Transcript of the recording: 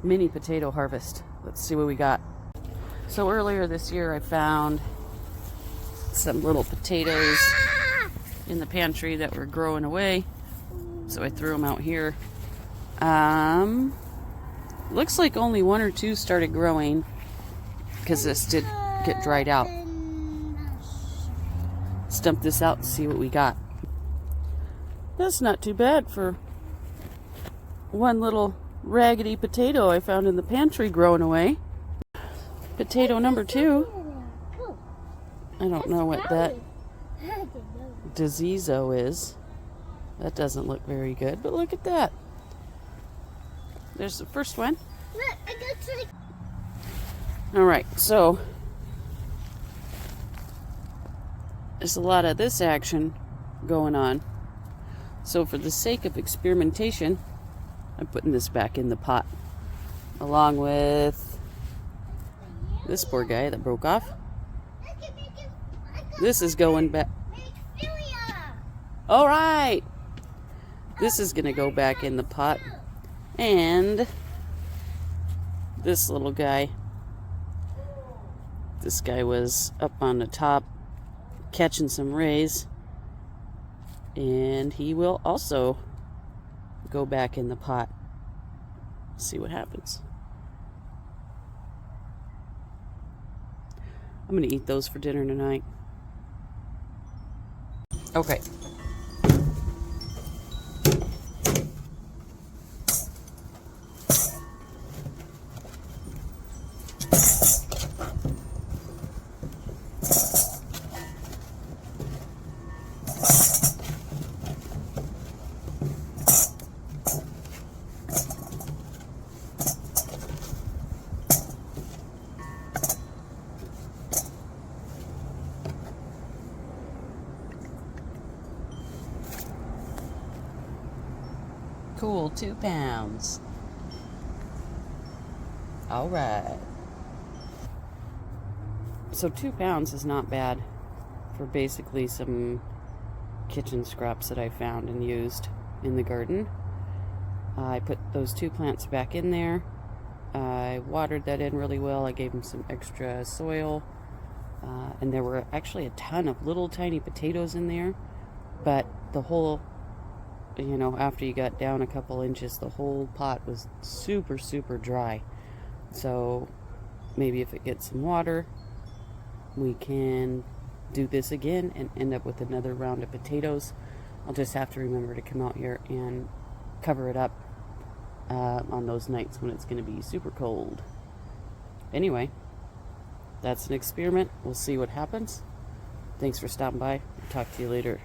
mini potato harvest. Let's see what we got. So earlier this year I found some little potatoes in the pantry that were growing away. So I threw them out here. Looks like only one or two started growing because this did get dried out. Stump this out and see what we got. That's not too bad for one little raggedy potato I found in the pantry growing away. Potato number 2. I don't know what that diseaso is. That doesn't look very good, but look at that. There's the first one. Alright, so there's a lot of this action going on. So for the sake of experimentation, I'm putting this back in the pot, along with this poor guy that broke off. This is going back. All right. This is going to go back in the pot. And this little guy, this guy was up on the top catching some rays. And he will also go back in the pot. See what happens. I'm going to eat those for dinner tonight. Okay. Cool, 2 pounds. All right. So 2 pounds is not bad for basically some kitchen scraps that I found and used in the garden. I put those 2 plants back in there. I watered that in really well. I gave them some extra soil. And there were actually a ton of little tiny potatoes in there. But the whole, you know, after you got down a couple inches, the whole pot was super, super dry. So maybe if it gets some water, we can do this again and end up with another round of potatoes. I'll just have to remember to come out here and cover it up on those nights when it's going to be super cold. Anyway, that's an experiment. We'll see what happens. Thanks for stopping by. Talk to you later.